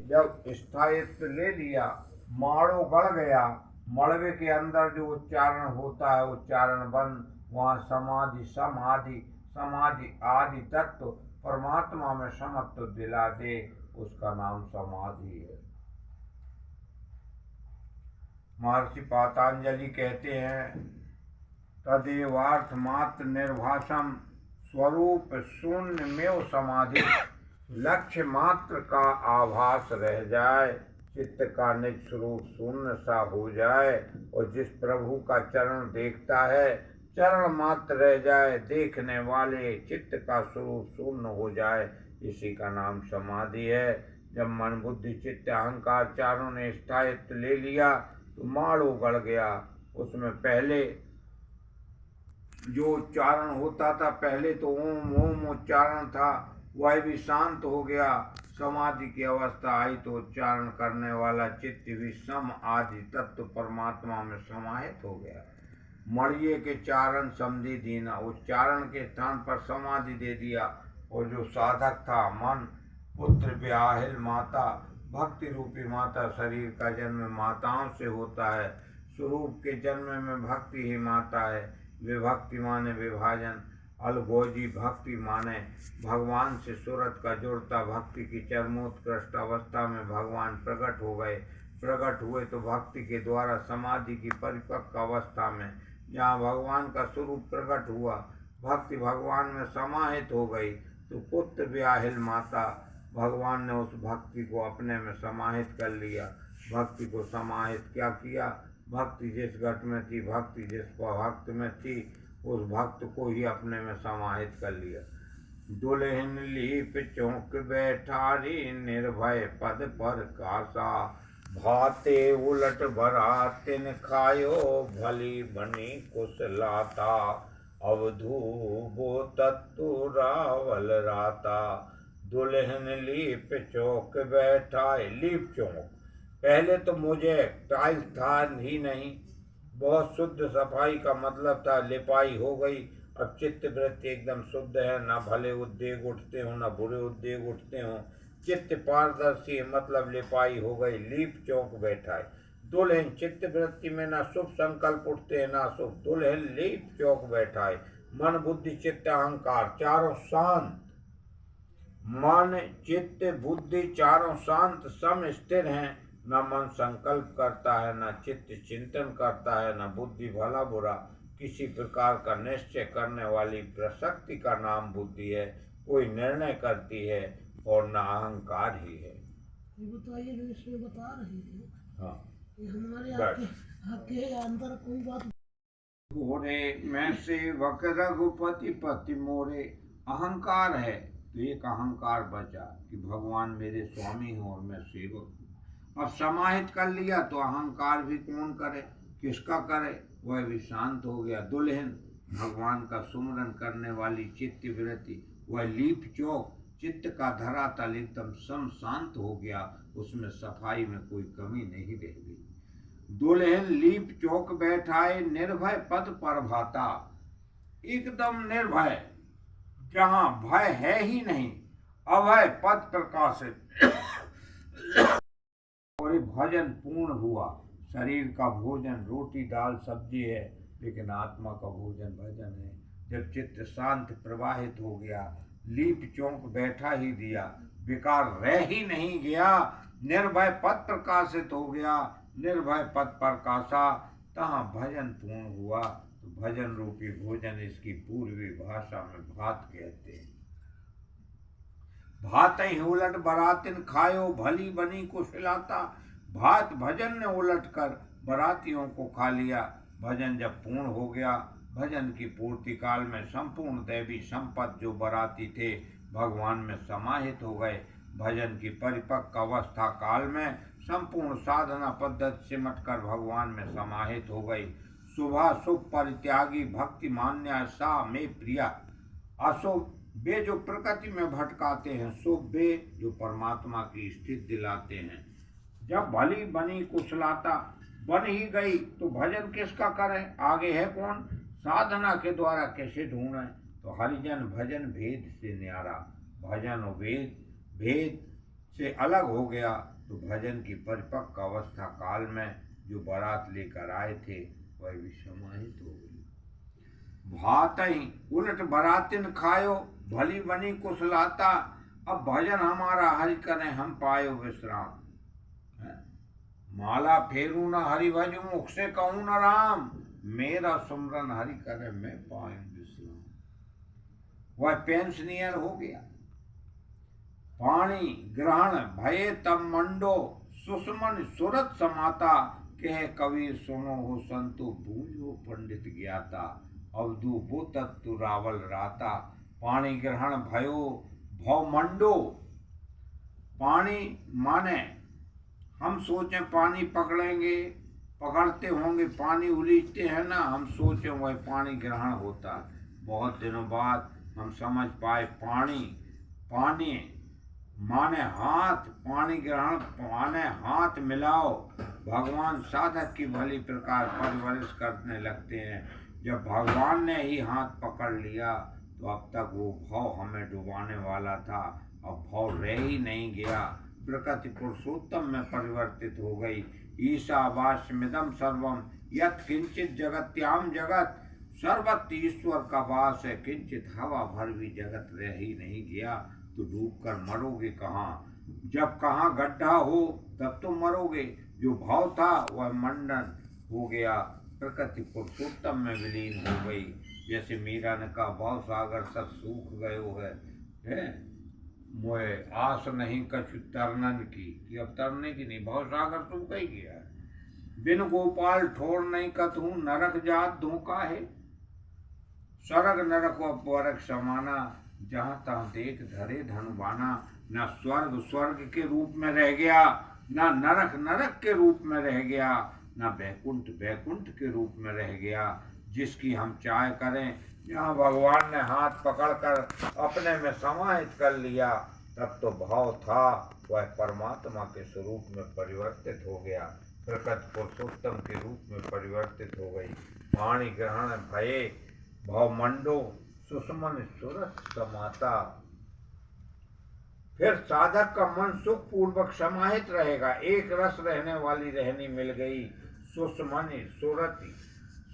जब स्थायित्व ले लिया, माड़ो गड़ गया, मड़वे के अंदर जो उच्चारण होता है उच्चारण बंद, वहाँ समाधि समाधि समाधि आदि तत्व परमात्मा में समत्व दिला दे, उसका नाम समाधि है। महर्षि पातंजलि कहते हैं, तदेवार्थ मात्र निर्भाषम स्वरूप शून्य में समाधि, लक्ष्य मात्र का आभास रह जाए, चित्त का निज स्वरूप शून्य सा हो जाए, और जिस प्रभु का चरण देखता है चरण मात्र रह जाए, देखने वाले चित्त का स्वरूप शून्य हो जाए, इसी का नाम समाधि है। जब मन बुद्धि चित्त अहंकार चारों ने स्थायित्व ले लिया तो माड़ो गड़ गया। उसमें पहले जो उच्चारण होता था, पहले तो ओम ओम उच्चारण था, वह भी शांत हो गया। समाधि की अवस्था आई तो उच्चारण करने वाला चित्त भी सम आदि तत्व परमात्मा में समाहित हो गया। मड़िए के चारण समझी दीना, उच्चारण के स्थान पर समाधि दे दिया, और जो साधक था मन पुत्र ब्याहिल माता, भक्ति रूपी माता, शरीर का जन्म माताओं से होता है, स्वरूप के जन्म में भक्ति ही माता है। विभक्ति माने विभाजन, अलगोजी भक्ति माने भगवान से सूरत का जुड़ता, भक्ति की चरमोत्कृष्ट अवस्था में भगवान प्रकट हो गए। प्रकट हुए तो भक्ति के द्वारा समाधि की परिपक्व अवस्था में जहाँ भगवान का स्वरूप प्रकट हुआ, भक्ति भगवान में समाहित हो गई, तो पुत्र ब्याहिल माता, भगवान ने उस भक्ति को अपने में समाहित कर लिया। भक्ति को समाहित क्या किया? भक्ति जिस घट में थी, भक्ति जिस भक्त में थी, उस भक्त को ही अपने में समाहित कर लिया। दुल्हन लीप चौंक बैठारी, निर्भय पद पर कासा, भाते उलट भरा तिन खायो, भली बनी कुशलाता, अवधू बो तत्तु रावल राता। दुल्हन लीप चौक बैठाए, लीप चौक, पहले तो मुझे टाइल्स था ही नहीं, बहुत शुद्ध सफाई का मतलब था, लिपाई हो गई। अब चित्त वृत्ति एकदम शुद्ध है, न भले उद्वेग उठते हो न बुरे उद्वेग उठते हो, चित्त पारदर्शी मतलब लिपाई हो गई। लीप चौक बैठा है, दुल्हन चित्त वृत्ति में न शुभ संकल्प उठते हैं न शुभ, दुल्हन लीप चौक बैठा है। मन बुद्धि चित्त अहंकार चारों शांत, मन चित्त बुद्धि चारों शांत सम स्थिर हैं, न मन संकल्प करता है, न चित्त चिंतन करता है, न बुद्धि भला बुरा किसी प्रकार का निश्चय करने वाली प्रसक्ति का नाम बुद्धि है, कोई निर्णय करती है, और न अहंकार ही है। ये बताइए जो इसमें बता रही है, हाँ, ये हमारे आपके अंदर कोई बात मोरे मैं सेवक रघुपति पति मोरे, अहंकार है तो एक अहंकार बचा कि भगवान मेरे स्वामी हो और मैं सेवक हूँ। अब समाहित कर लिया तो अहंकार भी कौन करे, किसका करे, वह भी शांत हो गया। दुल्हन भगवान का सुमरन करने वाली चित्त वृत्ति, वह लीप चौक चित्त का धरातल एकदम सम शांत हो गया, उसमें सफाई में कोई कमी नहीं रह गई। दुल्हन लीप चौक बैठाए, निर्भय पद पर भाता, एकदम निर्भय, जहां भय है ही नहीं, अभय पद प्रकाशित और भजन पूर्ण हुआ। शरीर का भोजन रोटी दाल सब्जी है, लेकिन आत्मा का भोजन भजन है। जब चित्त शांत प्रवाहित हो गया, लीप चौंक बैठा ही दिया, विकार रह ही नहीं गया, निर्भय पद प्रकाशित हो गया, निर्भय पद प्रकाशा, तहाँ भजन पूर्ण हुआ। तो भजन रूपी भोजन इसकी पूर्वी भाषा में भात कहते हैं। भात ही उलट बरातिन खायो, भली बनी कुशलाता, भात भजन ने उलट कर बरातियों को खा लिया। भजन जब पूर्ण हो गया, भजन की पूर्ति काल में संपूर्ण दैवी संपत्ति जो बराती थे भगवान में समाहित हो गए। भजन की परिपक्व अवस्था काल में संपूर्ण साधना पद्धति सिमट कर भगवान में समाहित हो गई। शुभाशुभ परित्यागी भक्ति मान्या सा में प्रिया, अशुभ वे जो प्रकृति में भटकाते हैं, शुभ वे जो परमात्मा की स्थिति दिलाते हैं। जब भली बनी कुशलाता बन ही गई तो भजन किसका करें, आगे है कौन, साधना के द्वारा कैसे ढूंढें। तो हरिजन भजन भेद से न्यारा, भजन और वेद भेद से अलग हो गया। तो भजन की परिपक्व अवस्था काल में जो बारात लेकर आए थे वह भी समाहित हो गई। भात ही उलट बरातिन खायो, भली बनी कुशलाता, अब भजन हमारा हरि करें हम पायो विश्राम। माला फेरू न हरि भजू, मुख से कहूँ न राम, मेरा सुमरन हरि करे मैं पाऊं विश्राम। वह पेंशनियर हो गया। पाणी ग्रहण भये तब मंडो, सुषमन सुरत समाता, कह कबीर सुनो हो संतो, बूझो पंडित ज्ञाता, अवधु वो तत्तु रावल राता। पाणी ग्रहण भयो भव मंडो, पानी माने हम सोचें पानी पकड़ेंगे, पकड़ते होंगे, पानी उलीचते हैं ना, हम सोचें वह पानी ग्रहण होता। बहुत दिनों बाद हम समझ पाए पानी पानी माने हाथ, पानी ग्रहण माने हाथ मिलाओ। भगवान साधक की भली प्रकार परवरिश करने लगते हैं। जब भगवान ने ही हाथ पकड़ लिया तो अब तक वो भाव हमें डुबाने वाला था, अब भाव रह ही नहीं गया। प्रकृति पुरुषोत्तम में परिवर्तित हो गई। ईशावास्यमिदं सर्वम यत् किंचित जगत्याम जगत, सर्वत्र ईश्वर का वास है, किंचित हवा भर भी जगत रह ही नहीं गया। तो डूब कर मरोगे कहाँ? जब कहाँ गड्ढा हो तब तो मरोगे। जो भाव था वह मंडन हो गया, प्रकृति पुरुषोत्तम में विलीन हो गई। जैसे मीरा ने कहा, भाव सागर सब सूख गयो है, मोए आस नहीं कछु तरनन की, कि अब तरने की नहीं, भाव सागर सूख ही गया है। बिन गोपाल ठोर नहीं कतहूँ, नरक जात धोखा है, स्वर्ग नरक व परक समाना, जहाँ तहाँ देख धरे धनुबाना। न स्वर्ग स्वर्ग के रूप में रह गया, न नरक नरक के रूप में रह गया, न बैकुंठ बैकुंठ के रूप में रह गया। जिसकी हम चाह करें, जहाँ भगवान ने हाथ पकड़कर अपने में समाहित कर लिया, तब तो भाव था वह परमात्मा के स्वरूप में परिवर्तित हो गया, प्रकृति पुरुषोत्तम के रूप में परिवर्तित हो गई। वाणी ग्रहण भये भाव मंडो, सुषमन सुरत समाता। फिर साधक का मन सुख पूर्वक समाहित रहेगा। एक रस रहने वाली रहनी मिल गई, सुषमन सुरति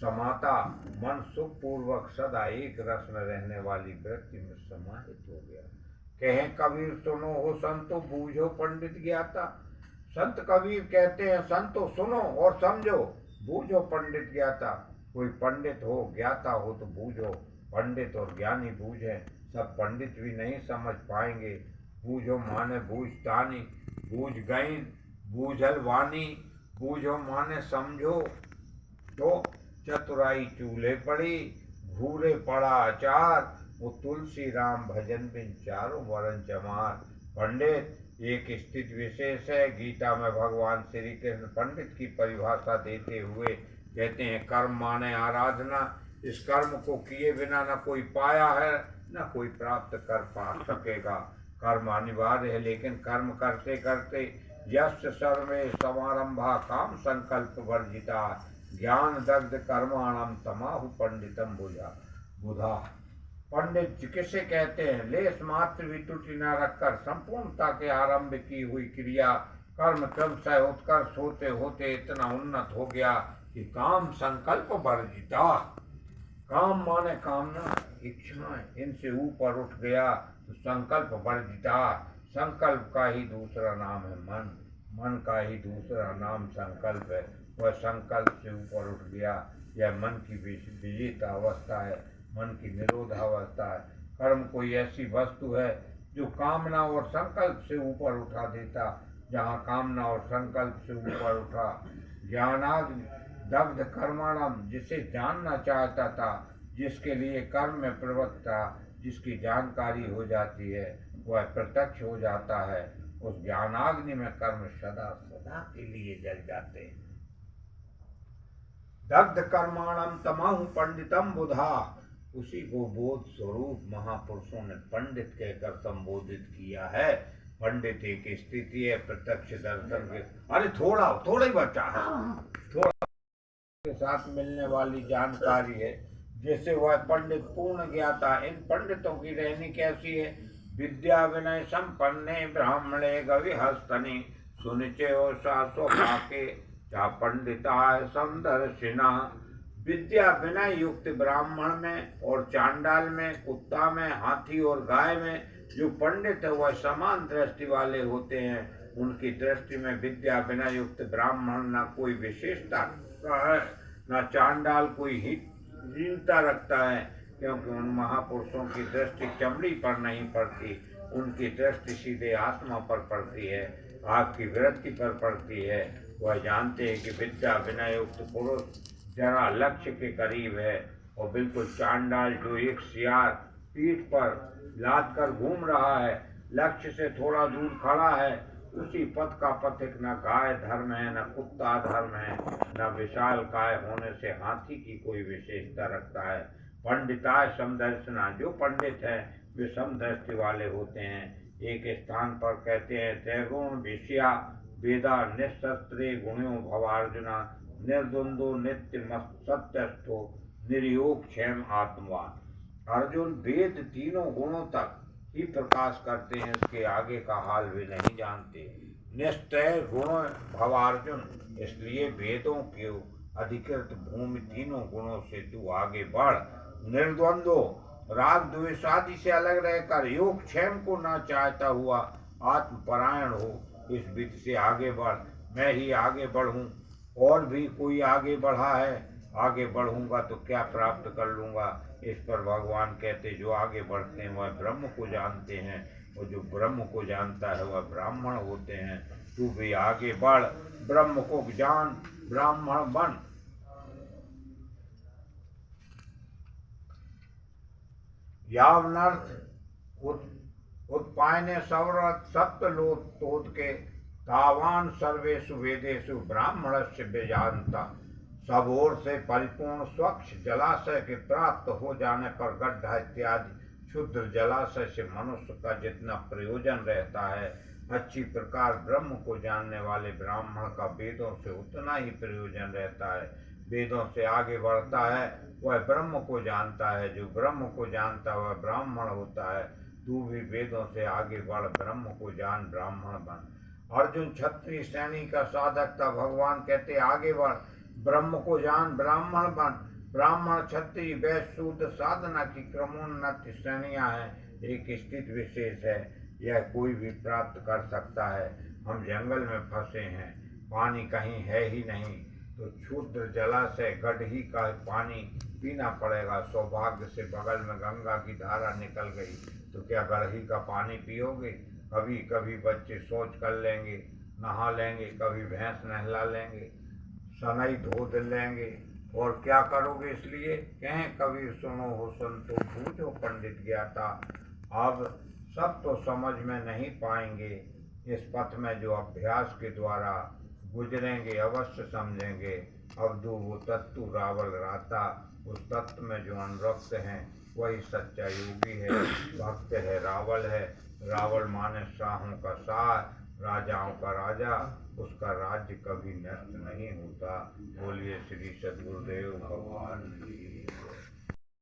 समाता, मन सुख पूर्वक सदा एक रस में रहने वाली व्यक्ति में समाहित हो गया। कहें कबीर सुनो हो संतो, बूझो पंडित ज्ञाता। संत कबीर कहते हैं, संतो सुनो और समझो, बूझो पंडित ज्ञाता। कोई पंडित हो ज्ञाता हो तो बूझो। पंडित और ज्ञानी बूझे, सब पंडित भी नहीं समझ पाएंगे। बूझो माने बूझतानी, बूझ गई बूझल वानी, बूझो माने समझो। तो चतुराई चूल्हे पड़ी, घूरे पड़ा अचार, वो तुलसी राम भजन बिन चारों वरण चमार। पंडित एक स्थिति विशेष है। गीता में भगवान श्री कृष्ण पंडित की परिभाषा देते हुए कहते हैं, कर्म माने आराधना। इस कर्म को किए बिना न कोई पाया है न कोई प्राप्त कर पा सकेगा। कर्म अनिवार्य है, लेकिन कर्म करते करते यस्य सर्वे समारंभा काम संकल्प वर्जिता, ज्ञान दग्ध कर्माणम तमाहु पंडितम बुधा। पंडित किसे कहते हैं? लेस मात्र भी त्रुटि न रखकर संपूर्णता के आरंभ की हुई क्रिया कर्म क्रमशः उत्कर्ष होते होते इतना उन्नत हो गया कि काम संकल्प वर्जिता। काम माने कामना इच्छाएं, इनसे ऊपर उठ गया तो संकल्प वर्जिता। संकल्प का ही दूसरा नाम है मन, मन का ही दूसरा नाम संकल्प है। वह संकल्प से ऊपर उठ गया। यह मन की विजित अवस्था है, मन की निरोधावस्था है। कर्म कोई ऐसी वस्तु है जो कामना और संकल्प से ऊपर उठा देता। जहाँ कामना और संकल्प से ऊपर उठा, ज्ञानाग्नि दग्ध कर्माणम, जिसे जानना चाहता था, जिसके लिए कर्म में प्रवृत्त था, जिसकी जानकारी हो जाती है, वह प्रत्यक्ष हो जाता है। उस ज्ञानाग्नि में कर्म सदा सदा के लिए जल जाते हैं। दग्ध कर्माणम तमाहु पंडितम बुधा, उसी को बोध स्वरूप महापुरुषों ने पंडित कहकर संबोधित किया है। पंडित एक स्थिति है, प्रत्यक्ष दर्शन के, अरे थोड़ा ही बचा है, थोड़ा के साथ मिलने वाली जानकारी है, जैसे वह पंडित पूर्ण ज्ञाता। इन पंडितों की रहनी कैसी है? विद्या विनय संपन्ने ब्राह्मणे गविहस्तने, सुनिचे और सासो पाके जा पंडिताय समदर्शिना। विद्या विनय युक्त ब्राह्मण में और चांडाल में, कुत्ता में, हाथी और गाय में जो पंडित है वह समान दृष्टि वाले होते हैं। उनकी दृष्टि में विद्या विनय युक्त ब्राह्मण न कोई विशेषता रखता है, न चांडाल कोई हीनता रखता है, क्योंकि उन महापुरुषों की दृष्टि चमड़ी पर नहीं पड़ती, उनकी दृष्टि सीधे आत्मा पर पड़ती है, आपकी वृत्ति पर पड़ती है। वह जानते हैं कि विद्या विनय युक्त पुरुष जरा लक्ष्य के करीब है, और बिल्कुल चांडाल जो एक सियार पीठ पर लाद कर घूम रहा है, लक्ष्य से थोड़ा दूर खड़ा है, उसी पथ का पथिक न गाय धर्म है, न कुत्ता धर्म है, न विशाल काय होने से हाथी की कोई विशेषता रखता है। पंडिताय समदर्शना, जो पंडित है वे समदृष्टि वाले होते हैं। एक स्थान पर कहते हैं, त्रैगुण विषया वेदा निशस्त्रे गुणो भवार्जुना, निर्द्वंदो नित्य सत्यस्थो निर्योग क्षेम आत्मवान। अर्जुन, वेद तीनों गुणों तक ही प्रकाश करते हैं, उसके आगे का हाल वे नहीं जानते। निश्चय गुण भवार्जुन, इसलिए वेदों के अधिकृत भूमि तीनों गुणों से तू आगे बढ़। निर्द्वंदो, राग द्वेष आदि से अलग रहकर योग क्षेम को न चाहता हुआ आत्मपरायण हो, इस विधि से आगे बढ़। मैं ही आगे बढ़ूं, और भी कोई आगे बढ़ा है, आगे बढ़ूंगा तो क्या प्राप्त कर लूंगा। इस पर भगवान कहते, जो आगे बढ़ते हैं वह ब्रह्म को जानते हैं, और जो ब्रह्म को जानता है वह ब्राह्मण होते हैं। तू भी आगे बढ़, ब्रह्म को जान, ब्राह्मण बन। यावनर्थ उत्पायने सवरत सप्तलोक तोद के, तावान सर्वेषु वेदेषु ब्राह्मणस्य बेजानता। सब ओर से परिपूर्ण स्वच्छ जलाशय के प्राप्त हो जाने पर गड्ढा इत्यादि शुद्ध जलाशय से मनुष्य का जितना प्रयोजन रहता है, अच्छी प्रकार ब्रह्म को जानने वाले ब्राह्मण का वेदों से उतना ही प्रयोजन रहता है। वेदों से आगे बढ़ता है वह ब्रह्म को जानता है, जो ब्रह्म को जानता है वह ब्राह्मण होता है। तू भी वेदों से आगे बढ़, ब्रह्म को जान, ब्राह्मण बन। अर्जुन क्षत्रिय श्रेणी का साधक था, भगवान कहते आगे बढ़, ब्रह्म को जान, ब्राह्मण बन। ब्राह्मण, क्षत्रिय, वैश्य, शूद्र साधना की क्रमोन्नत श्रेणियां हैं, एक स्थित विशेष है, यह कोई भी प्राप्त कर सकता है। हम जंगल में फंसे हैं, पानी कहीं है ही नहीं, तो क्षुद्र जलाशय गड्ढी का पानी पीना पड़ेगा। सौभाग्य से बगल में गंगा की धारा निकल गई तो क्या गड्ढी का पानी पियोगे। कभी कभी बच्चे शौच कर लेंगे, नहा लेंगे, कभी भैंस नहला लेंगे, सनई धो लेंगे, और क्या करोगे। इसलिए कहें कबीर, सुनो हो संतो, पूछो पंडित ज्ञाता। अब सब तो समझ में नहीं पाएंगे, इस पथ में जो अभ्यास के द्वारा गुजरेंगे अवश्य समझेंगे। अवधू वो तत्व रावल राता, उस तत्व में जो अनुरक्त हैं वही सच्चा योगी है, भक्त है, रावल है। रावल माने शाहों का शाह, राजाओं का राजा, उसका राज्य कभी नष्ट नहीं होता। बोलिए श्री सद्गुरुदेव भगवान की।